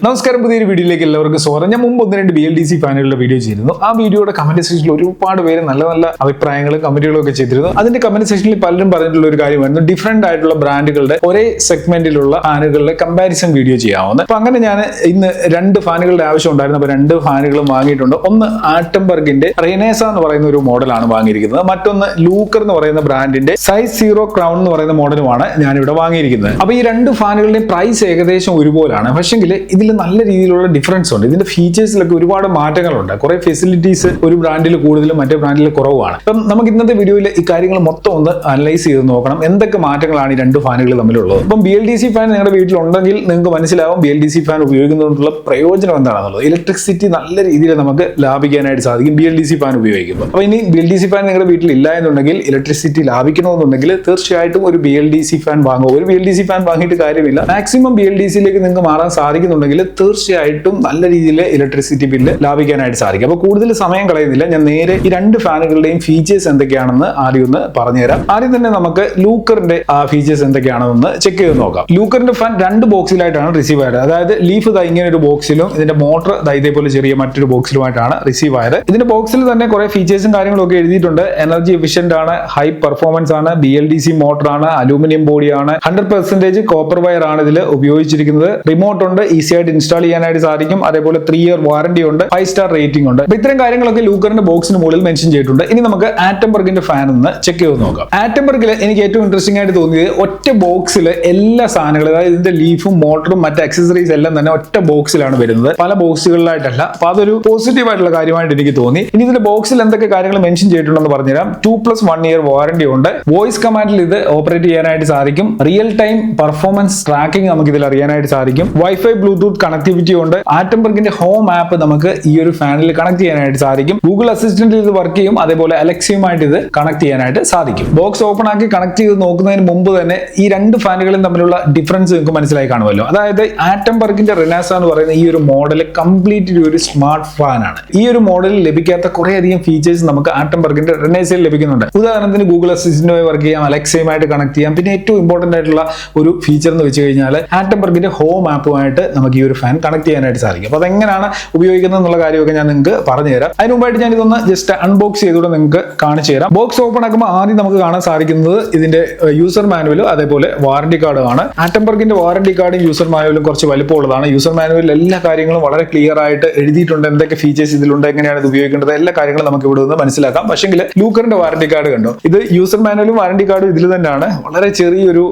നമസ്കാരം, പുതിയൊരു വീഡിയോയിലേക്ക് എല്ലാവർക്കും സ്വാഗതം. ഞാൻ മുമ്പ് 1-2 BLDC ഫാനുകളുടെ വീഡിയോ ചെയ്തിരുന്നു. ആ വീഡിയോയുടെ കമന്റ് സെക്ഷനിൽ ഒരുപാട് പേര് നല്ല നല്ല അഭിപ്രായങ്ങളും കമന്റുകളും ഒക്കെ ചെയ്തിരുന്നു. അതിന്റെ കമന്റ് സെക്ഷനിൽ പലരും പറഞ്ഞിട്ടുള്ള ഒരു കാര്യമായിരുന്നു ഡിഫറെന്റ് ആയിട്ടുള്ള ബ്രാൻഡുകളുടെ ഒരേ സെഗ്മെന്റിലുള്ള ഫാനുകളുടെ കമ്പാരിസൺ വീഡിയോ ചെയ്യാവുന്നത്. അപ്പൊ അങ്ങനെ ഞാൻ ഇന്ന് 2 ഫാനുകളുടെ ആവശ്യം ഉണ്ടായിരുന്നു. അപ്പൊ 2 ഫാനുകളും വാങ്ങിയിട്ടുണ്ട്. ഒന്ന് ആറ്റംബർഗിന്റെ റെനേസ എന്ന് പറയുന്ന ഒരു മോഡലാണ് വാങ്ങിയിരിക്കുന്നത്. മറ്റൊന്ന് ലൂക്കർ എന്ന് പറയുന്ന ബ്രാൻഡിന്റെ സൈസ് 0 ക്രൗൺ എന്ന് പറയുന്ന മോഡലുമാണ് ഞാനിവിടെ വാങ്ങിയിരിക്കുന്നത്. അപ്പൊ ഈ 2 ഫാനുകളുടെയും പ്രൈസ് ഏകദേശം ഒരുപോലാണ്. പക്ഷെങ്കിൽ ഇതിൽ നല്ല രീതിയിലുള്ള ഡിഫറൻസ് ഉണ്ട്. ഇതിന്റെ ഫീച്ചേഴ്സിലൊക്കെ ഒരുപാട് മാറ്റങ്ങളുണ്ട്. കുറെ ഫെസിലിറ്റീസ് ഒരു ബ്രാൻഡിൽ കൂടുതലും മറ്റേ ബ്രാൻഡിൽ കുറവാണ്. അപ്പം നമുക്ക് ഇന്നത്തെ വീഡിയോയിൽ ഈ കാര്യങ്ങൾ മൊത്തം ഒന്ന് അനലൈസ് ചെയ്ത് നോക്കണം. എന്തൊക്കെ മാറ്റങ്ങളാണ് ഈ 2 ഫാനുകൾ തമ്മിലുള്ളത്. ഇപ്പം BLDC ഫാൻ നിങ്ങളുടെ വീട്ടിലുണ്ടെങ്കിൽ നിങ്ങൾക്ക് മനസ്സിലാവും BLDC ഫാൻ ഉപയോഗിക്കുന്നതുകൊണ്ടുള്ള പ്രയോജനം എന്താണെന്നുള്ളത്. ഇലക്ട്രിസിറ്റി നല്ല രീതിയിൽ നമുക്ക് ലാഭിക്കാനായിട്ട് സാധിക്കും BLDC ഫാൻ ഉപയോഗിക്കുമ്പോൾ. അപ്പൊ ഇനി BLDC ഫാൻ നിങ്ങളുടെ വീട്ടിൽ ഇല്ല എന്നുണ്ടെങ്കിൽ, ഇലക്ട്രിസിറ്റി ലാഭിക്കണമെന്നുണ്ടെങ്കിൽ തീർച്ചയായിട്ടും ഒരു BLDC ഫാൻ വാങ്ങുക. ഒരു BLDC ഫാൻ വാങ്ങിയിട്ട് കാര്യമില്ല. മാക്സിമം BLDCയിലേക്ക് നിങ്ങൾക്ക് മാറാൻ സാധിക്കുന്നുണ്ടെങ്കിൽ തീർച്ചയായിട്ടും നല്ല രീതിയിൽ ഇലക്ട്രിസിറ്റി ബില്ല് ലാഭിക്കാനായിട്ട് സാധിക്കും. അപ്പോൾ കൂടുതൽ സമയം കളയുന്നില്ല, ഞാൻ നേരെ ഈ 2 ഫാനുകളുടെയും ഫീച്ചേഴ്സ് എന്തൊക്കെയാണെന്ന് ആദ്യം ഒന്ന് പറഞ്ഞുതരാം. ആദ്യം തന്നെ നമുക്ക് ലൂക്കറിന്റെ ഫീച്ചേഴ്സ് എന്തൊക്കെയാണെന്ന് ചെക്ക് ചെയ്ത് നോക്കാം. ലൂക്കറിന്റെ ഫാൻ 2 ബോക്സിലായിട്ടാണ് റിസീവ് ആയത്. അതായത് ലീഫ് ഇങ്ങനെ ഒരു ബോക്സിലും ഇതിന്റെ മോട്ടർ ഇതേപോലെ ചെറിയ മറ്റൊരു ബോക്സിലുമായിട്ടാണ് റിസീവ് ആയത്. ഇതിന്റെ ബോക്സിൽ തന്നെ കുറെ ഫീച്ചേഴ്സും കാര്യങ്ങളും ഒക്കെ എഴുതിയിട്ടുണ്ട്. എനർജി എഫിഷ്യന്റ് ആണ്, ഹൈ പെർഫോമൻസ് ആണ്, BLDC മോട്ടർ ആണ്, അലൂമിനിയം ബോഡിയാണ്, 100% കോപ്പർ വയർ ആണ് ഇതിൽ ഉപയോഗിച്ചിരിക്കുന്നത്. റിമോട്ട് ഉണ്ട്, ഈസി ആയിട്ട് ഇൻസ്റ്റാൾ ചെയ്യാനായിട്ട് സാധിക്കും. അതേപോലെ 3 ഇയർ വാറന്റി ഉണ്ട്, 5 സ്റ്റാർ റേറ്റിംഗ് ഉണ്ട്. ഇത്തരം കാര്യങ്ങളൊക്കെ ലൂക്കറിന്റെ ബോക്സിന് മുകളിൽ മെൻഷൻ ചെയ്തിട്ടുണ്ട്. ഇനി നമുക്ക് ആറ്റംബർഗിന്റെ ഫാൻ ഒന്ന് ചെക്ക് ചെയ്ത് നോക്കാം. ആറ്റംബർഗിൽ എനിക്ക് ഏറ്റവും ഇൻട്രസ്റ്റിംഗ് ആയിട്ട് തോന്നിയത് ഒറ്റ ബോക്സിൽ എല്ലാ സാധനങ്ങളും, അതായത് ഇതിന്റെ ലീഫും മോട്ടറും മറ്റ് അക്സസറീസ് എല്ലാം തന്നെ ഒറ്റ ബോക്സിലാണ് വരുന്നത്, പല ബോക്സുകളിലായിട്ടല്ല. അപ്പൊ അതൊരു പോസിറ്റീവ് ആയിട്ടുള്ള കാര്യമായിട്ട് എനിക്ക് തോന്നി. ഇനി ഇതിന്റെ ബോക്സിൽ എന്തൊക്കെ കാര്യങ്ങൾ മെൻഷൻ ചെയ്തിട്ടുണ്ടെന്ന് പറഞ്ഞുതരാം. 2+1 ഇയർ വാറന്റി ഉണ്ട്. വോയിസ് കമാൻഡിൽ ഇത് ഓപ്പറേറ്റ് ചെയ്യാനായിട്ട് സാധിക്കും. റിയൽ ടൈം പെർഫോമൻസ് ട്രാക്കിംഗ് നമുക്ക് ഇതിൽ അറിയാനായിട്ട് സാധിക്കും. വൈഫൈ ബ്ലൂടൂത്ത് കണക്ടിവിറ്റി ഉണ്ട്. ആറ്റംബർഗിന്റെ ഹോം ആപ്പ് നമുക്ക് ഈ ഒരു ഫാനിൽ കണക്ട് ചെയ്യാനായിട്ട് സാധിക്കും. ഗൂഗിൾ അസിസ്റ്റന്റിൽ ഇത് വർക്ക് ചെയ്യും. അതേപോലെ അലക്സയുമായിട്ട് ഇത് കണക്ട് ചെയ്യാനായിട്ട് സാധിക്കും. ബോക്സ് ഓപ്പൺ ആക്കി കണക്ട് ചെയ്ത് നോക്കുന്നതിന് മുമ്പ് തന്നെ ഈ 2 ഫാനുകളും തമ്മിലുള്ള ഡിഫറൻസ് നിങ്ങൾക്ക് മനസ്സിലായി കാണുമല്ലോ. അതായത് ആറ്റംബർഗിന്റെ റെനാസ എന്ന് പറയുന്ന ഈ ഒരു മോഡൽ കംപ്ലീറ്റ്ലി ഒരു സ്മാർട്ട് ഫാൻ ആണ്. ഈ ഒരു മോഡലിൽ ലഭിക്കാത്ത കുറേയധികം ഫീച്ചേഴ്സ് നമുക്ക് ആറ്റംബർഗിന്റെ റെനേസയിൽ ലഭിക്കുന്നുണ്ട്. ഉദാഹരണത്തിന് ഗൂഗിൾ അസിസ്റ്റന്റുമായി വർക്ക് ചെയ്യാം, അലക്സയുമായിട്ട് കണക്ട് ചെയ്യാം. പിന്നെ ഏറ്റവും ഇമ്പോർട്ടന്റ് ആയിട്ടുള്ള ഒരു ഫീച്ചർ എന്ന് വെച്ച് കഴിഞ്ഞാൽ ആറ്റംബർഗിന്റെ ഹോം ആപ്പുമായിട്ട് നമുക്ക് ഈ ഒരു ഫാൻ കണക്ട് ചെയ്യാനായിട്ട് സാധിക്കും. അപ്പോൾ അതെങ്ങനെയാണ് ഉപയോഗിക്കുന്നത് എന്നുള്ള കാര്യമൊക്കെ ഞാൻ നിങ്ങൾക്ക് പറഞ്ഞു തരാം. അതിന് മുമ്പായിട്ട് ഞാൻ ഇതൊന്ന് ജസ്റ്റ് അൺബോക്സ് ചെയ്തുകൊണ്ട് നിങ്ങൾക്ക് കാണിച്ചു തരാം. ബോക്സ് ഓപ്പൺ ആക്കുമ്പോൾ ആദ്യം നമുക്ക് കാണാൻ സാധിക്കുന്നത് ഇതിന്റെ യൂസർ മാനുവലും അതേപോലെ വാറന്റി കാർഡുമാണ്. ആറ്റംബർഗിന്റെ വാറന്റി കാർഡും യൂസർ മാനുവലും കുറച്ച് വലിപ്പമുള്ളതാണ്. യൂസർ മാനുവലിൽ എല്ലാ കാര്യങ്ങളും വളരെ ക്ലിയർ ആയിട്ട് എഴുതിയിട്ടുണ്ട്. എന്തൊക്കെ ഫീച്ചേഴ്സ് ഇതിലുണ്ട്, എങ്ങനെയാണ് ഇത് ഉപയോഗിക്കേണ്ടത്, എല്ലാ കാര്യങ്ങളും നമുക്ക് ഇവിടെ നിന്ന് മനസ്സിലാക്കാം. പക്ഷെങ്കിൽ ലൂക്കറിന്റെ വാറന്റി കാർഡ് കണ്ടോ, ഇത് യൂസർ മാനുവലും വാറന്റി കാർഡും ഇതിൽ തന്നെയാണ്. വളരെ ചെറിയൊരു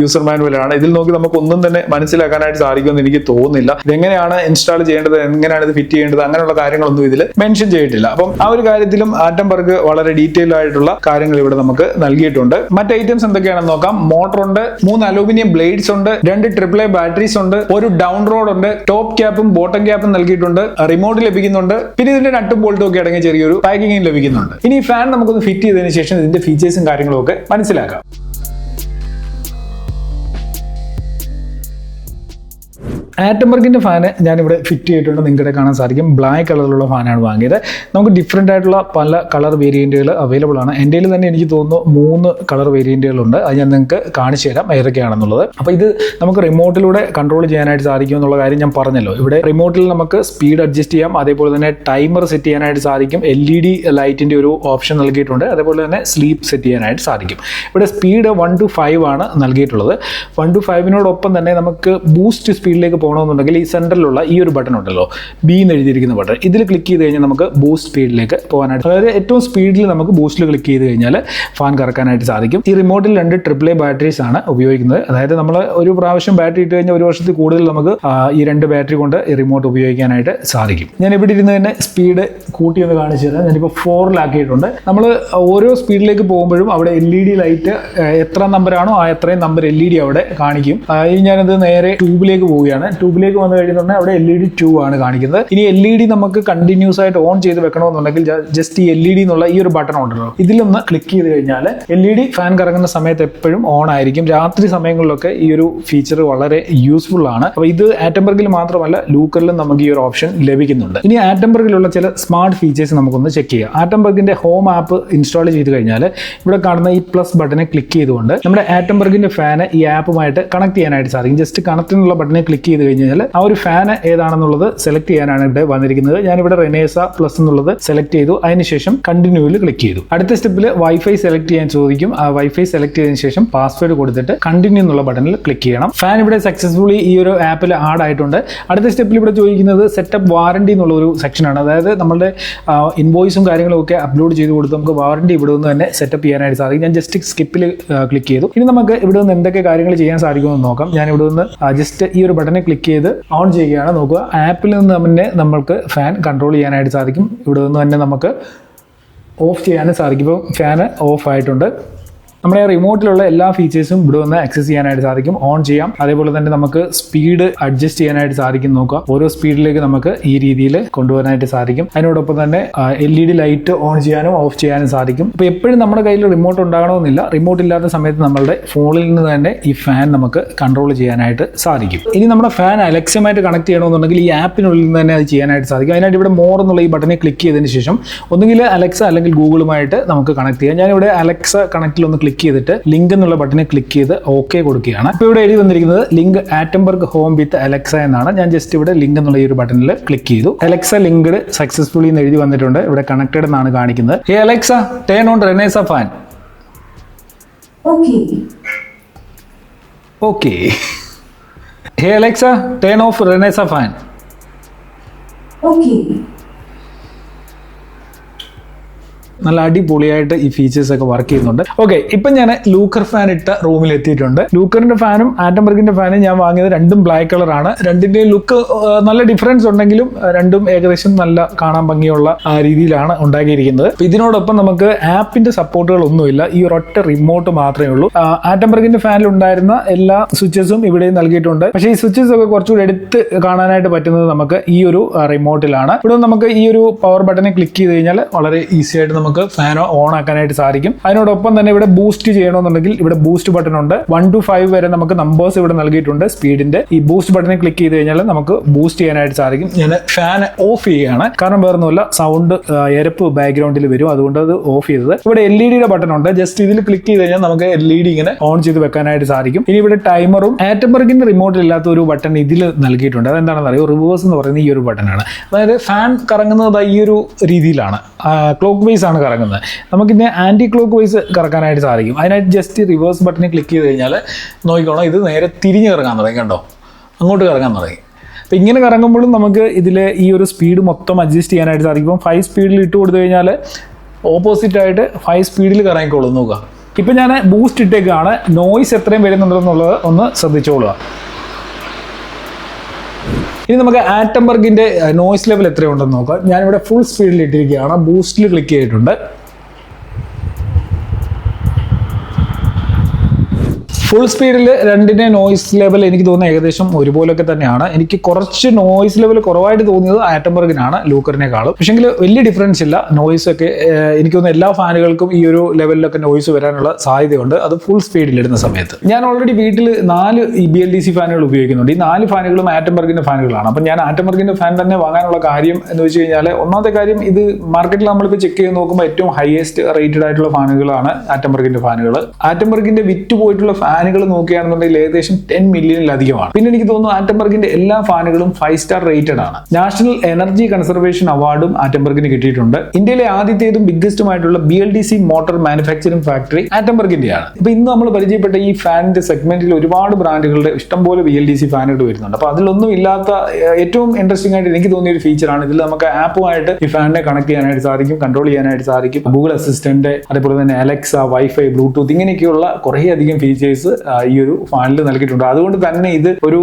യൂസർ മാനുവലാണ്. ഇതിൽ നോക്കി നമുക്ക് ഒന്നും തന്നെ മനസ്സിലാക്കാനായിട്ട് സാധിക്കുമെന്ന് എനിക്ക് തോന്നുന്നില്ല. ഇതെങ്ങനെയാണ് ഇൻസ്റ്റാൾ ചെയ്യേണ്ടത്, എങ്ങനെയാണ് ഇത് ഫിറ്റ് ചെയ്യേണ്ടത്, അങ്ങനെയുള്ള കാര്യങ്ങളൊന്നും ഇതിൽ മെൻഷൻ ചെയ്തിട്ടില്ല. അപ്പം ആ ഒരു കാര്യത്തിലും ആറ്റംബർഗ് വളരെ ഡീറ്റെയിൽ ആയിട്ടുള്ള കാര്യങ്ങൾ ഇവിടെ നമുക്ക് നൽകിയിട്ടുണ്ട്. മറ്റ് ഐറ്റംസ് എന്തൊക്കെയാണെന്ന് നോക്കാം. മോട്ടർ ഉണ്ട്, 3 അലൂമിനിയം ബ്ലേഡ്സ് ഉണ്ട്, 2 AAA ബാറ്ററീസ് ഉണ്ട്, ഒരു ഡൗൺ റോഡ് ഉണ്ട്, ടോപ്പ് ക്യാപ്പും ബോട്ടം ക്യാപ്പും നൽകിയിട്ടുണ്ട്, റിമോട്ട് ലഭിക്കുന്നുണ്ട്. പിന്നെ ഇതിന്റെ നട്ടും ബോൾട്ടും ഒക്കെ അടങ്ങിയ ചെറിയൊരു പാക്കിംഗും ലഭിക്കുന്നുണ്ട്. ഇനി ഈ ഫാൻ നമുക്കൊന്ന് ഫിറ്റ് ചെയ്തതിനു ശേഷം ഇതിന്റെ ഫീച്ചേഴ്സും കാര്യങ്ങളും ഒക്കെ മനസ്സിലാക്കാം. ആറ്റംബർഗിന്റെ ഫാന് ഞാനിവിടെ ഫിറ്റ് ചെയ്തിട്ടുണ്ട്. നിങ്ങളുടെ കാണാൻ സാധിക്കും. ബ്ലാക്ക് കളറിലുള്ള ഫാനാണ് വാങ്ങിയത്. നമുക്ക് ഡിഫറെൻ്റ് ആയിട്ടുള്ള പല കളർ വേരിയന്റുകൾ അവൈലബിൾ ആണ്. എൻ്റെ തന്നെ എനിക്ക് തോന്നുന്നു 3 കളർ വേരിയന്റുകളുണ്ട്. അത് ഞാൻ നിങ്ങൾക്ക് കാണിച്ചു തരാം ഏതൊക്കെയാണെന്നുള്ളത്. അപ്പോൾ ഇത് നമുക്ക് റിമോട്ടിലൂടെ കൺട്രോൾ ചെയ്യാനായിട്ട് സാധിക്കും എന്നുള്ള കാര്യം ഞാൻ പറഞ്ഞല്ലോ. ഇവിടെ റിമോട്ടിൽ നമുക്ക് സ്പീഡ് അഡ്ജസ്റ്റ് ചെയ്യാം. അതേപോലെ തന്നെ ടൈമർ സെറ്റ് ചെയ്യാനായിട്ട് സാധിക്കും. LED ലൈറ്റിന്റെ ഒരു ഓപ്ഷൻ നൽകിയിട്ടുണ്ട്. അതേപോലെ തന്നെ സ്ലീപ്പ് സെറ്റ് ചെയ്യാനായിട്ട് സാധിക്കും. ഇവിടെ സ്പീഡ് 1 to 5 ആണ് നൽകിയിട്ടുള്ളത്. 1 to 5നോടൊപ്പം തന്നെ നമുക്ക് ബൂസ്റ്റ് സ്പീഡിലേക്ക് പോകണമെന്നുണ്ടെങ്കിൽ ഈ സെൻറ്ററിലുള്ള ഈ ഒരു ബട്ടൺ ഉണ്ടല്ലോ, B എന്ന് എഴുതിയിരിക്കുന്ന ബട്ടൺ, ഇതിൽ ക്ലിക്ക് ചെയ്ത് കഴിഞ്ഞാൽ നമുക്ക് ബൂസ്റ്റ് സ്പീഡിലേക്ക് പോകാനായിട്ട്, അതായത് ഏറ്റവും സ്പീഡിൽ നമുക്ക് ബൂസ്റ്റിൽ ക്ലിക്ക് ചെയ്ത് കഴിഞ്ഞാൽ ഫാൻ കറക്കാനായിട്ട് സാധിക്കും. ഈ റിമോട്ടിൽ 2 AAA ബാറ്ററീസ് ആണ് ഉപയോഗിക്കുന്നത്. അതായത് നമ്മൾ ഒരു പ്രാവശ്യം ബാറ്ററി ഇട്ട് കഴിഞ്ഞാൽ 1 വർഷത്തിൽ കൂടുതൽ നമുക്ക് ഈ 2 ബാറ്ററി കൊണ്ട് ഈ റിമോട്ട് ഉപയോഗിക്കാനായിട്ട് സാധിക്കും. ഞാൻ ഇവിടെ ഇരുന്ന് തന്നെ സ്പീഡ് കൂട്ടിയൊന്ന് കാണിച്ചു തരാം. ഞാനിപ്പോൾ 4-ലാക്കിയിട്ടുണ്ട്. നമ്മൾ ഓരോ സ്പീഡിലേക്ക് പോകുമ്പോഴും അവിടെ LED ലൈറ്റ് എത്ര നമ്പറാണോ ആ എത്രയും നമ്പർ LED അവിടെ കാണിക്കും. ഇനി ഞാനത് നേരെ ട്യൂബിലേക്ക് പോവുകയാണ്. ട്യൂബിലേക്ക് വന്നു കഴിഞ്ഞിട്ടുണ്ടെങ്കിൽ അവിടെ LED 2 ആണ് കാണിക്കുന്നത്. ഇനി LED നമുക്ക് കണ്ടിന്യൂസ് ആയിട്ട് ഓൺ ചെയ്ത് വെക്കണമെന്നുണ്ടെങ്കിൽ ജസ്റ്റ് ഈ LED എന്നുള്ള ഈ ഒരു ബട്ടൺ ഉണ്ടല്ലോ, ഇതിലൊന്ന് ക്ലിക്ക് ചെയ്ത് കഴിഞ്ഞാൽ LED ഫാൻ കറങ്ങുന്ന സമയത്ത് എപ്പോഴും ഓൺ ആയിരിക്കും. രാത്രി സമയങ്ങളിലൊക്കെ ഈ ഒരു ഫീച്ചർ വളരെ യൂസ്ഫുൾ ആണ്. അപ്പോൾ ഇത് ആറ്റംബർഗിൽ മാത്രമല്ല ലൂക്കറിലും നമുക്ക് ഈ ഒരു ഓപ്ഷൻ ലഭിക്കുന്നുണ്ട്. ഇനി ആറ്റംബർഗിലുള്ള ചില സ്മാർട്ട് ഫീച്ചേഴ്സ് നമുക്കൊന്ന് ചെക്ക് ചെയ്യാം. ആറ്റംബർഗിന്റെ ഹോം ആപ്പ് ഇൻസ്റ്റാൾ ചെയ്ത് കഴിഞ്ഞാൽ ഇവിടെ കാണുന്ന ഈ പ്ലസ് ബട്ടനെ ക്ലിക്ക് ചെയ്തുകൊണ്ട് നമ്മുടെ ആറ്റംബർഗിന്റെ ഫാന് ഈ ആപ്പുമായിട്ട് കണക്ട് ചെയ്യാനായിട്ട് സാധിക്കും. ജസ്റ്റ് കണക്റ്റിനുള്ള ബട്ടനെ ക്ലിക്ക് ചെയ്ത് ചെയ്ത് കഴിഞ്ഞാൽ ആ ഒരു ഫാൻ ഏതാണെന്നുള്ളത് സെലക്ട് ചെയ്യാനാണ് ഇവിടെ വന്നിരിക്കുന്നത്. ഞാനിവിടെ റെനേസ പ്ലസ് എന്നുള്ളത് സെലക്ട് ചെയ്തു. അതിനുശേഷം കണ്ടിന്യൂവിൽ ക്ലിക്ക് ചെയ്തു. അടുത്ത സ്റ്റെപ്പിൽ വൈഫൈ സെലക്ട് ചെയ്യാൻ ചോദിക്കും. ആ വൈഫൈ സെലക്ട് ചെയ്തതിനു ശേഷം പാസ്വേഡ് കൊടുത്തിട്ട് കണ്ടിന്യൂ എന്നുള്ള ബട്ടണിൽ ക്ലിക്ക് ചെയ്യണം. ഫാൻ ഇവിടെ സക്സസ്ഫുള്ളി ഈ ഒരു ആപ്പിൽ ആഡ് ആയിട്ടുണ്ട്. അടുത്ത സ്റ്റെപ്പിൽ ഇവിടെ ചോദിക്കുന്നത് സെറ്റപ്പ് വാറണ്ടി എന്നുള്ള ഒരു സെക്ഷനാണ്. അതായത് നമ്മുടെ ഇൻവോയ്സും കാര്യങ്ങളും ഒക്കെ അപ്ലോഡ് ചെയ്ത് കൊടുത്ത് നമുക്ക് വാറണ്ടി ഇവിടെ നിന്ന് തന്നെ സെറ്റപ്പ് ചെയ്യാനായിട്ട് സാധിക്കും. ഞാൻ ജസ്റ്റ് സ്കിപ്പിൽ ക്ലിക്ക് ചെയ്തു. ഇനി നമുക്ക് ഇവിടെ നിന്ന് എന്തൊക്കെ കാര്യങ്ങൾ ചെയ്യാൻ സാധിക്കുമെന്ന് നോക്കാം. ഞാൻ ഇവിടെ നിന്ന് ജസ്റ്റ് ഈ ഒരു ബട്ടണിൽ ക്ലിക്ക് ചെയ്ത് ഓൺ ചെയ്യുകയാണ്. നോക്കുക, ആപ്പിൽ നിന്ന് തന്നെ നമ്മൾക്ക് ഫാൻ കൺട്രോൾ ചെയ്യാനായിട്ട് സാധിക്കും. ഇവിടെ നിന്ന് തന്നെ നമുക്ക് ഓഫ് ചെയ്യാനും സാധിക്കും. ഇപ്പോൾ ഫാൻ ഓഫ് ആയിട്ടുണ്ട്. നമ്മുടെ റിമോട്ടിലുള്ള എല്ലാ ഫീച്ചേഴ്സും ഇവിടെ വന്ന് ആക്സസ് ചെയ്യാനായിട്ട് സാധിക്കും. ഓൺ ചെയ്യാം. അതേപോലെ തന്നെ നമുക്ക് സ്പീഡ് അഡ്ജസ്റ്റ് ചെയ്യാനായിട്ട് സാധിക്കും. നോക്കുക, ഓരോ സ്പീഡിലേക്ക് നമുക്ക് ഈ രീതിയിൽ കൊണ്ടുപോകാനായിട്ട് സാധിക്കും. അതിനോടൊപ്പം തന്നെ LED ലൈറ്റ് ഓൺ ചെയ്യാനും ഓഫ് ചെയ്യാനും സാധിക്കും. അപ്പോൾ എപ്പോഴും നമ്മുടെ കയ്യിൽ റിമോട്ട് ഉണ്ടാകണമെന്നില്ല. റിമോട്ട് ഇല്ലാത്ത സമയത്ത് നമ്മളുടെ ഫോണിൽ നിന്ന് തന്നെ ഈ ഫാൻ നമുക്ക് കൺട്രോൾ ചെയ്യാനായിട്ട് സാധിക്കും. ഇനി നമ്മുടെ ഫാൻ അലക്സയുമായിട്ട് കണക്ട് ചെയ്യണമെന്നുണ്ടെങ്കിൽ ഈ ആപ്പിനുള്ളിൽ നിന്ന് തന്നെ അത് ചെയ്യാനായിട്ട് സാധിക്കും. അതിനായിട്ട് ഇവിടെ മോർ എന്നുള്ള ഈ ബട്ടണിൽ ക്ലിക്ക് ചെയ്തതിന് ശേഷം ഒന്നുകിൽ അലക്സ അല്ലെങ്കിൽ ഗൂഗിളുമായിട്ട് നമുക്ക് കണക്ട് ചെയ്യാം. ഞാനിവിടെ അലക്സ കണക്റ്റിൽ ഒന്ന് ക്ലിക്ക് ചെയ്തിട്ട് ലിങ്ക് എന്നുള്ള ബട്ടണിൽ ക്ലിക്ക് ചെയ്ത് ഓക്കെ കൊടുക്കുകയാണ്. ഇപ്പോൾ ഇവിടെ എഴുതി വന്നിരിക്കുന്നത് link Attenborough home with Alexa എന്നാണ്. ഞാൻ ജസ്റ്റ് ഇവിടെ ലിങ്ക് എന്നുള്ള ഈ ഒരു ബട്ടണിൽ ക്ലിക്ക് ചെയ്തു. അലക്സ ലിങ്ക്ഡ് സക്സസ്ഫുള്ളി എന്ന് എഴുതി വന്നിട്ടുണ്ട്. ഇവിടെ കണക്റ്റഡ് എന്നാണ് കാണിക്കുന്നത്. Hey Alexa, turn on Renesa fan. Okay. Hey Alexa, turn off Renesa fan. നല്ല അടിപൊളിയായിട്ട് ഈ ഫീച്ചേഴ്സ് ഒക്കെ വർക്ക് ചെയ്യുന്നുണ്ട്. ഓക്കെ, ഇപ്പം ഞാൻ ലൂക്കർ ഫാൻ ഇട്ട റൂമിൽ എത്തിയിട്ടുണ്ട്. ലൂക്കറിന്റെ ഫാനും ആറ്റംബർഗിന്റെ ഫാനും ഞാൻ വാങ്ങിയത് രണ്ടും ബ്ലാക്ക് കളറാണ്. രണ്ടിന്റെയും ലുക്ക് നല്ല ഡിഫറൻസ് ഉണ്ടെങ്കിലും രണ്ടും ഏകദേശം നല്ല കാണാൻ ഭംഗിയുള്ള രീതിയിലാണ് ഉണ്ടാക്കിയിരിക്കുന്നത്. ഇതിനോടൊപ്പം നമുക്ക് ആപ്പിന്റെ സപ്പോർട്ടുകൾ ഒന്നുമില്ല. ഈ ഒരൊറ്റ റിമോട്ട് മാത്രമേ ഉള്ളൂ. ആറ്റംബർഗിന്റെ ഫാനിൽ ഉണ്ടായിരുന്ന എല്ലാ സ്വിച്ചസും ഇവിടെയും നൽകിയിട്ടുണ്ട്. പക്ഷേ ഈ സ്വിച്ചസ് ഒക്കെ കുറച്ചുകൂടി എടുത്ത് കാണാനായിട്ട് പറ്റുന്നത് നമുക്ക് ഈ ഒരു റിമോട്ടിലാണ്. ഇവിടെ നമുക്ക് ഈ ഒരു പവർ ബട്ടണിൽ ക്ലിക്ക് ചെയ്ത് കഴിഞ്ഞാൽ വളരെ ഈസി ആയിട്ട് നമുക്ക് ഫാൻ ഓൺ ആക്കാനായിട്ട് സാധിക്കും. അതിനോടൊപ്പം തന്നെ ഇവിടെ ബൂസ്റ്റ് ചെയ്യണമെന്നുണ്ടെങ്കിൽ ഇവിടെ ബൂസ്റ്റ് ബട്ടൺ ഉണ്ട്. 1 to 5 വരെ നമുക്ക് നമ്പേഴ്സ് ഇവിടെ നൽകിയിട്ടുണ്ട് സ്പീഡിന്റെ. ഈ ബൂസ്റ്റ് ബട്ടണിൽ ക്ലിക്ക് ചെയ്ത് കഴിഞ്ഞാൽ നമുക്ക് ബൂസ്റ്റ് ചെയ്യാനായിട്ട് സാധിക്കും. ഞാൻ ഫാൻ ഓഫ് ചെയ്യുകയാണ്, കാരണം വേറൊന്നുമില്ല, സൗണ്ട് എരപ്പ് ബാക്ക്ഗ്രൗണ്ടിൽ വരും, അതുകൊണ്ട് അത് ഓഫ് ചെയ്തത്. ഇവിടെ LED ബട്ടൺ ഉണ്ട്. ജസ്റ്റ് ഇതിൽ ക്ലിക്ക് ചെയ്ത് കഴിഞ്ഞാൽ നമുക്ക് LED ഇങ്ങനെ ഓൺ ചെയ്ത് വെക്കാനായിട്ട് സാധിക്കും. ഇനി ഇവിടെ ടൈമറും ആറ്റംബർഗിന്റെ റിമോട്ടിൽ ഇല്ലാത്ത ഒരു ബട്ടൺ ഇതിൽ നൽകിയിട്ടുണ്ട്. അതെന്താണെന്ന് അറിയോ? റിവേഴ്സ് എന്ന് പറയുന്നത് ഈ ഒരു ബട്ടണാണ്. അതായത് ഫാൻ കറങ്ങുന്നത് ഈ ഒരു രീതിയിലാണ്, ക്ലോക്ക് വൈസ് ആണ് കറങ്ങുന്നത്. നമുക്കിന്നെ ആന്റി ക്ലോക്ക് വൈസ് കറക്കാനായിട്ട് സാധിക്കും. അതിനായിട്ട് ജസ്റ്റ് റിവേഴ്സ് ബട്ടണിൽ ക്ലിക്ക് ചെയ്ത് കഴിഞ്ഞാൽ നോക്കിക്കോണം, ഇത് നേരെ തിരിഞ്ഞ് കറങ്ങാൻ തുടങ്ങി. കണ്ടോ, അങ്ങോട്ട് കറങ്ങാൻ തുടങ്ങി. അപ്പം ഇങ്ങനെ കറങ്ങുമ്പോഴും നമുക്ക് ഇതിൽ ഈ ഒരു സ്പീഡ് മൊത്തം അഡ്ജസ്റ്റ് ചെയ്യാനായിട്ട് സാധിക്കും. ഇപ്പം 5 സ്പീഡിൽ ഇട്ട് കൊടുത്തു കഴിഞ്ഞാൽ ഓപ്പോസിറ്റായിട്ട് 5 സ്പീഡിൽ കറങ്ങിക്കോളൂ. നോക്കുക, ഇപ്പം ഞാൻ ബൂസ്റ്റ് ഇട്ടേക്കാണ്. നോയ്സ് എത്രയും വരുന്നുണ്ടെന്നുള്ളത് ഒന്ന് ശ്രദ്ധിച്ചോളുക. ഇനി നമുക്ക് ആറ്റംബർഗിന്റെ നോയ്സ് ലെവൽ എത്രയുണ്ടെന്ന് നോക്കാം. ഞാനിവിടെ ഫുൾ സ്പീഡിൽ ഇട്ടിരിക്കുകയാണ്. ബൂസ്റ്റിൽ ക്ലിക്ക് ചെയ്തിട്ടുണ്ട്. ഫുൾ സ്പീഡിൽ രണ്ടിൻ്റെ നോയ്സ് ലെവൽ എനിക്ക് തോന്നുന്നത് ഏകദേശം ഒരുപോലൊക്കെ തന്നെയാണ്. എനിക്ക് കുറച്ച് നോയ്സ് ലെവൽ കുറവായിട്ട് തോന്നിയത് ആറ്റംബർഗിനാണ് ലൂക്കറിനേക്കാളും. പക്ഷെങ്കിൽ വലിയ ഡിഫറൻസ് ഇല്ല. നോയ്സ് ഒക്കെ എനിക്ക് തോന്നുന്നു എല്ലാ ഫാനുകൾക്കും ഈ ഒരു ലെവലിലൊക്കെ നോയ്സ് വരാനുള്ള സാധ്യതയുണ്ട്, അത് ഫുൾ സ്പീഡിൽ ഇടുന്ന സമയത്ത്. ഞാൻ ഓൾറെഡി വീട്ടിൽ 4 BLDC ഫാനുകൾ ഉപയോഗിക്കുന്നുണ്ട്. ഈ 4 ഫാനുകളും ആറ്റംബർഗിന്റെ ഫാനുകളാണ്. അപ്പം ഞാൻ ആറ്റംബർഗിന്റെ ഫാൻ തന്നെ വാങ്ങാനുള്ള കാര്യം എന്ന് വെച്ച് കഴിഞ്ഞാൽ, ഒന്നാമത്തെ കാര്യം, ഇത് മാർക്കറ്റിൽ നമ്മളിപ്പോൾ ചെക്ക് ചെയ്ത് നോക്കുമ്പോൾ ഏറ്റവും ഹയസ്റ്റ് റേറ്റഡ് ആയിട്ടുള്ള ഫാനുകളാണ് ആറ്റംബർഗിന്റെ ഫാനുകൾ. ആറ്റംബർഗിന്റെ വിറ്റ് പോയിട്ടുള്ള ഫാനുകൾ നോക്കുകയാണെന്നുണ്ടെങ്കിൽ ഏകദേശം 10 മില്യണിലധികമാണ്. പിന്നെ എനിക്ക് തോന്നുന്നു ആറ്റംബർഗിന്റെ എല്ലാ ഫാനുകളും 5 സ്റ്റാർ റേറ്റഡ് ആണ്. നാഷണൽ എനർജി കൺസർവേഷൻ അവാർഡും ആറ്റംബർഗിന് കിട്ടിയിട്ടുണ്ട്. ഇന്ത്യയിലെ ആദ്യത്തേതും ബിഗ്ഗസ്റ്റുമായിട്ടുള്ള BLDC മോട്ടോർ മാനുഫാക്ചറിംഗ് ഫാക്ടറി ആറ്റംബർഗിന്റെയാണ്. ഇപ്പൊ ഇന്ന് നമ്മൾ പരിചയപ്പെട്ട ഈ ഫാനിന്റെ സെഗ്മെന്റിൽ ഒരുപാട് ബ്രാൻഡുകളുടെ ഇഷ്ടംപോലെ BLDC ഫാനുകൾ വരുന്നുണ്ട്. അപ്പൊ അതിലൊന്നും ഇല്ലാത്ത ഏറ്റവും ഇൻട്രസ്റ്റിംഗ് ആയിട്ട് എനിക്ക് തോന്നിയ ഒരു ഫീച്ചറാണ് ഇതിൽ നമുക്ക് ആപ്പുമായിട്ട് ഈ ഫാനിനെ കണക്ട് ചെയ്യാനായിട്ട് സാധിക്കും, കൺട്രോൾ ചെയ്യാനായിട്ട് സാധിക്കും. ഗൂഗിൾ അസിസ്റ്റന്റ്, അതേപോലെ തന്നെ അലക്സ, വൈഫൈ, ബ്ലൂടൂത്ത്, ഇങ്ങനെയൊക്കെയുള്ള കുറേ അധികം ഫീച്ചേഴ്സ് ഈ ഒരു ഫാനിൽ നൽകിയിട്ടുണ്ട്. അതുകൊണ്ട് തന്നെ ഇത് ഒരു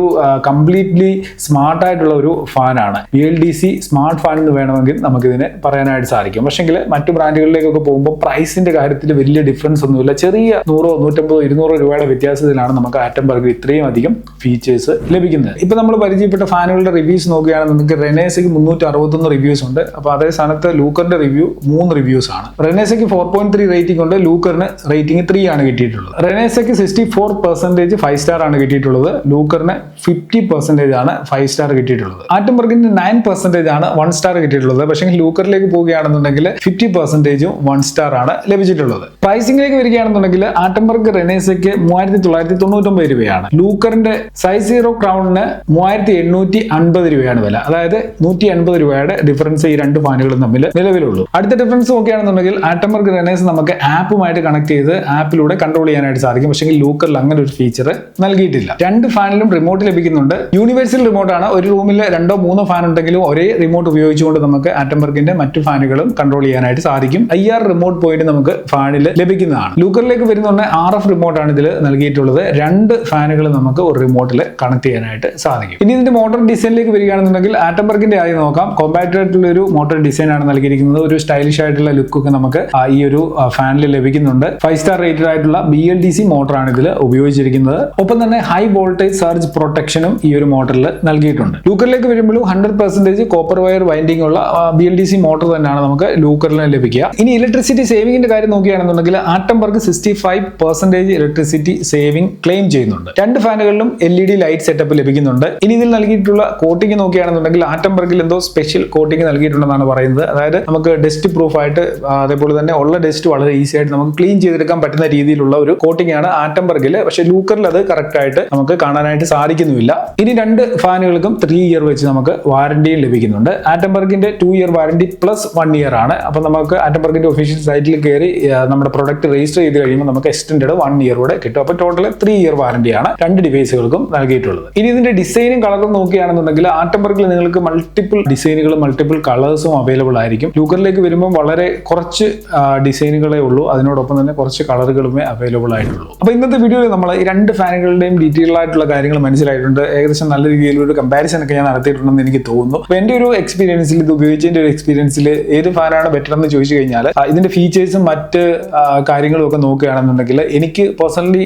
കംപ്ലീറ്റ്ലി സ്മാർട്ട് ആയിട്ടുള്ള ഒരു ഫാനാണ്. BLDC സ്മാർട്ട് ഫാൻ എന്ന് വേണമെങ്കിൽ നമുക്കിതിനെ പറയാനായിട്ട് സാധിക്കും. പക്ഷെങ്കിൽ മറ്റു ബ്രാൻഡുകളിലേക്കൊക്കെ പോകുമ്പോൾ പ്രൈസിന്റെ കാര്യത്തിൽ വലിയ ഡിഫറൻസ് ഒന്നുമില്ല. ചെറിയ 100, 150, 200 രൂപയുടെ വ്യത്യാസത്തിലാണ് നമുക്ക് ആറ്റംബർഗിൽ ഇത്രയും അധികം ഫീച്ചേഴ്സ് ലഭിക്കുന്നത്. ഇപ്പൊ നമ്മൾ പരിചയപ്പെട്ട ഫാനുകളുടെ റിവ്യൂസ് നോക്കുകയാണെങ്കിൽ നമുക്ക് റെനേസയ്ക്ക് 361 റിവ്യൂസ് ഉണ്ട്. അപ്പോൾ അതേ സ്ഥാനത്ത് ലൂക്കറിന്റെ റിവ്യൂ 3 റിവ്യൂസ് ആണ്. റെനേസയ്ക്ക് 4.3 റേറ്റിംഗ് ഉണ്ട്, ലൂക്കറിന് റേറ്റിംഗ് 3 ആണ് കിട്ടിയിട്ടുള്ളത്. റെനേസയ്ക്ക് 64 44% 5 സ്റ്റാർ ആണ് കിട്ടിയിട്ടുള്ളത്. ലൂക്കറിന് 50% ആണ് 5 സ്റ്റാർ കിട്ടിയിട്ടുള്ളത്. ആറ്റംബർഗിന് 9% ആണ് 1 സ്റ്റാർ കിട്ടിയിട്ടുള്ളത്. പക്ഷേ ലൂക്കറിലേക്ക് പോവുകയാണെന്നുണ്ടെങ്കിൽ 50%ഉം 1 സ്റ്റാർ ആണ് ലഭിച്ചിട്ടുള്ളത്. പ്രൈസിംഗിലേക്ക് വരികയാണെന്നുണ്ടെങ്കിൽ ആറ്റംബർഗ് റെനേസയ്ക്ക് 3999 രൂപയാണ്. ലൂക്കറിന്റെ സൈസ് 0 ക്രൗണിന് 3850 രൂപയാണ് വില. അതായത് 180 രൂപയുടെ ഡിഫറൻസ് ഈ രണ്ട് ഫാനുകളും തമ്മിൽ നിലവിലുള്ളൂ. അടുത്ത ഡിഫറൻസ് നോക്കുകയാണെന്നുണ്ടെങ്കിൽ ആറ്റംബർഗ് റെനേസ് നമുക്ക് ആപ്പുമായിട്ട് കണക്ട് ചെയ്ത് ആപ്പിലൂടെ കൺട്രോൾ ചെയ്യാനായിട്ട് സാധിക്കും. പക്ഷേ ലൂക്കറിൽ അങ്ങനെ ഒരു ഫീച്ചർ നൽകിയിട്ടില്ല. രണ്ട് ഫാനിലും റിമോട്ട് ലഭിക്കുന്നുണ്ട്. യൂണിവേഴ്സൽ റിമോട്ട് ആണ്. ഒരു റൂമിൽ 2-3 ഫാൻ ഉണ്ടെങ്കിലും ഒരേ റിമോട്ട് ഉപയോഗിച്ചുകൊണ്ട് നമുക്ക് ആറ്റംബർഗിന്റെ മറ്റു ഫാനുകളും കൺട്രോൾ ചെയ്യാനായിട്ട് സാധിക്കും. IR റിമോട്ട് പോയിന്റ് നമുക്ക് ഫാനിൽ ലഭിക്കുന്നതാണ്. ലൂക്കറിലേക്ക് വരുന്ന RF റിമോട്ടാണ് ഇതിൽ നൽകിയിട്ടുള്ളത്. രണ്ട് ഫാനുകൾ നമുക്ക് ഒരു റിമോട്ടിൽ കണക്ട് ചെയ്യാനായിട്ട് സാധിക്കും. ഇനി ഇതിന്റെ മോട്ടോർ ഡിസൈനിലേക്ക് വരികയാണെന്നുണ്ടെങ്കിൽ ആറ്റംബർഗിന്റെ ആയി നോക്കാം. കോമ്പാക്ട് ആയിട്ടുള്ള ഒരു മോട്ടോർ ഡിസൈൻ ആണ് നൽകിയിരിക്കുന്നത്. ഒരു സ്റ്റൈലിഷ് ആയിട്ടുള്ള ലുക്കൊക്കെ നമുക്ക് ഈ ഒരു ഫാനിൽ ലഭിക്കുന്നുണ്ട്. 5 സ്റ്റാർ റേറ്റഡ് ആയിട്ടുള്ള BLDC മോട്ടറാണ് ഇതിൽ ഉപയോഗിച്ചിരിക്കുന്നത്. ഒപ്പം തന്നെ ഹൈ വോൾട്ടേജ് സർജ് പ്രൊട്ടക്ഷനും ഈ ഒരു മോട്ടറിൽ നൽകിയിട്ടുണ്ട്. ലൂക്കറിലേക്ക് വരുമ്പോഴും 100% കോപ്പർ വയർ വൈൻഡിംഗ് ഉള്ള BLDC മോട്ടർ തന്നെയാണ് നമുക്ക് ലൂക്കറിൽ ലഭിക്കുക. ഇനി ഇലക്ട്രിസിറ്റി സേവിംഗിന്റെ കാര്യം നോക്കുകയാണെന്നുണ്ടെങ്കിൽ ആറ്റംബർഗ് 65% ഇലക്ട്രിസിറ്റി സേവിംഗ് ക്ലെയിം ചെയ്യുന്നുണ്ട്. രണ്ട് ഫാനുകളിലും LED ലൈറ്റ് സെറ്റപ്പ് ലഭിക്കുന്നുണ്ട്. ഇനി ഇതിൽ നൽകിയിട്ടുള്ള കോട്ടിംഗ് നോക്കുകയാണെന്നുണ്ടെങ്കിൽ ആറ്റംബർഗിൽ എന്തോ സ്പെഷ്യൽ കോട്ടിംഗ് നൽകിയിട്ടുണ്ടെന്നാണ് പറയുന്നത്. അതായത് നമുക്ക് ഡസ്റ്റ് പ്രൂഫ് ആയിട്ട് അതേപോലെ തന്നെ ഉള്ള ഡസ്റ്റ് വളരെ ഈസി ആയിട്ട് നമുക്ക് ക്ലീൻ ചെയ്തെടുക്കാൻ പറ്റുന്ന രീതിയിലുള്ള ഒരു കോട്ടിംഗ് ആണ് ആറ്റംബർഗിൽ. പക്ഷേ ലൂക്കറിൽ അത് കറക്റ്റ് ആയിട്ട് നമുക്ക് കാണാനായിട്ട് സാധിക്കുന്നില്ല. ഇനി രണ്ട് ഫാനുകൾക്കും 3 ഇയർ വെച്ച് നമുക്ക് വാറന്റിയും ലഭിക്കുന്നുണ്ട്. ആറ്റംബർഗിന്റെ 2 ഇയർ വാറന്റി പ്ലസ് 1 ഇയർ ആണ്. അപ്പൊ നമുക്ക് ആറ്റംബർഗിന്റെ ഒഫീഷ്യൽ സൈറ്റിൽ കയറി നമ്മുടെ പ്രൊഡക്റ്റ് രജിസ്റ്റർ ചെയ്ത് കഴിയുമ്പോൾ നമുക്ക് എക്സ്റ്റൻഡ് 1 ഇയർ കൂടെ കിട്ടും. അപ്പൊ ടോട്ടൽ 3 ഇയർ വാറന്റിയാണ് രണ്ട് ഡിവൈസുകൾക്കും നൽകിയിട്ടുള്ളത്. ഇനി ഇതിന്റെ ഡിസൈനും കളറും നോക്കുകയാണെന്നുണ്ടെങ്കിൽ ആറ്റംബർഗിൽ നിങ്ങൾക്ക് മൾട്ടിപ്പിൾ ഡിസൈനുകളും മൾട്ടിപ്പിൾ കളേഴ്സും അവൈലബിൾ ആയിരിക്കും. ലൂക്കറിലേക്ക് വരുമ്പോൾ വളരെ കുറച്ച് ഡിസൈനുകളേ ഉള്ളൂ. അതിനോടൊപ്പം തന്നെ കുറച്ച് കളറുകളുമേ അവൈലബിൾ ആയിട്ടുള്ളൂ. അപ്പൊ ഇന്നത്തെ വീഡിയോയിൽ നമ്മൾ ഈ രണ്ട് ഫാനുകളുടെയും ഡീറ്റെയിൽ ആയിട്ടുള്ള കാര്യങ്ങൾ മനസ്സിലായിട്ടുണ്ട്. ഏകദേശം നല്ല രീതിയിൽ ഒരു കമ്പാരിസൺ ഒക്കെ ഞാൻ നടത്തിയിട്ടുണ്ടെന്ന് എനിക്ക് തോന്നുന്നു. അപ്പൊ എന്റെ ഒരു എക്സ്പീരിയൻസിൽ, ഇത് ഉപയോഗിച്ചതിന്റെ ഒരു എക്സ്പീരിയൻസിൽ ഏത് ഫാനാണ് ബെറ്റർ എന്ന് ചോദിച്ചു കഴിഞ്ഞാൽ ഇതിന്റെ ഫീച്ചേഴ്സും മറ്റ് കാര്യങ്ങളും ഒക്കെ നോക്കുകയാണെന്നുണ്ടെങ്കിൽ എനിക്ക് പേഴ്സണലി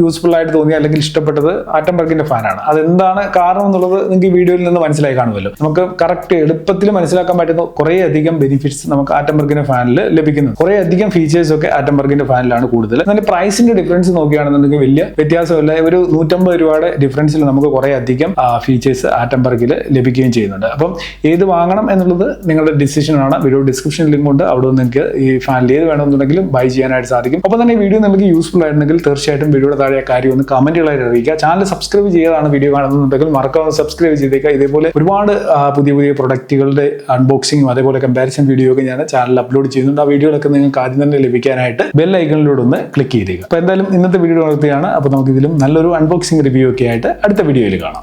യൂസ്ഫുൾ ആയിട്ട് തോന്നിയ അല്ലെങ്കിൽ ഇഷ്ടപ്പെട്ടത് ആറ്റംബർഗിന്റെ ഫാനാണ്. അതെന്താണ് കാരണം എന്നുള്ളത് നിങ്ങൾക്ക് ഈ വീഡിയോയിൽ നിന്ന് മനസ്സിലായി കാണുമല്ലോ. നമുക്ക് കറക്റ്റ് എളുപ്പത്തിൽ മനസ്സിലാക്കാൻ പറ്റുന്ന കുറേ അധികം ബെനിഫിറ്റ്സ് നമുക്ക് ആറ്റംബർഗിന്റെ ഫാനിൽ ലഭിക്കുന്നു. കുറേ അധികം ഫീച്ചേഴ്സ് ഒക്കെ ആറ്റംബർഗിന്റെ ഫാനിലാണ് കൂടുതൽ. എന്നാൽ പ്രൈസിന്റെ ഡിഫറൻസ് നോക്കുകയാണെന്നുണ്ടെങ്കിൽ വലിയ വ്യത്യാസമില്ല. ഒരു 150 രൂപയുടെ ഡിഫറൻസിൽ നമുക്ക് കുറേ അധികം ഫീച്ചേഴ്സ് ആറ്റംബർഗിൽ ലഭിക്കുകയും ചെയ്യുന്നുണ്ട്. അപ്പം ഏത് വാങ്ങണം എന്നുള്ളത് നിങ്ങളുടെ ഡിസിഷനാണ്. വീഡിയോ ഡിസ്ക്രിപ്ഷൻ ലിങ്ക് ഉണ്ട്. അവിടെ നിങ്ങൾക്ക് ഈ ഫാനിൽ ഏത് വേണമെന്നുണ്ടെങ്കിലും ബൈ ചെയ്യാനായിട്ട് സാധിക്കും. അപ്പോൾ തന്നെ ഈ വീഡിയോ നിങ്ങൾക്ക് യൂസ്ഫുൾ ആയിട്ടുണ്ടെങ്കിൽ തീർച്ചയായിട്ടും വീഡിയോയുടെ താഴെ കാര്യം ഒന്ന് കമന്റുകളായിട്ട് അറിയിക്കുക. ചാനൽ സബ്സ്ക്രൈബ് ചെയ്താണ് വീഡിയോ കാണുന്നുണ്ടെങ്കിൽ മറക്കാതെ സബ്സ്ക്രൈബ് ചെയ്തേക്കുക. ഇതേപോലെ ഒരുപാട് പുതിയ പ്രൊഡക്റ്റുകളുടെ അൺബോക്സിംഗും അതേപോലെ കമ്പാരിസൺ വീഡിയോ ഒക്കെ ഞാൻ ചാനലിൽ അപ്ലോഡ് ചെയ്യുന്നുണ്ട്. ആ വീഡിയോകളൊക്കെ നിങ്ങൾക്ക് ആദ്യം തന്നെ ലഭിക്കാനായിട്ട് ബെൽ ഐക്കണിലൂടെ ഒന്ന് ക്ലിക്ക് ചെയ്തേക്കുക. അപ്പോൾ എന്തായാലും ഇന്നത്തെ വീഡിയോ നിർത്തുകയാണ്. അപ്പോൾ നമുക്ക് ഇതിലും നല്ലൊരു അൺബോക്സിംഗ് റിവ്യൂ ഒക്കെ ആയിട്ട് അടുത്ത വീഡിയോയിൽ കാണാം.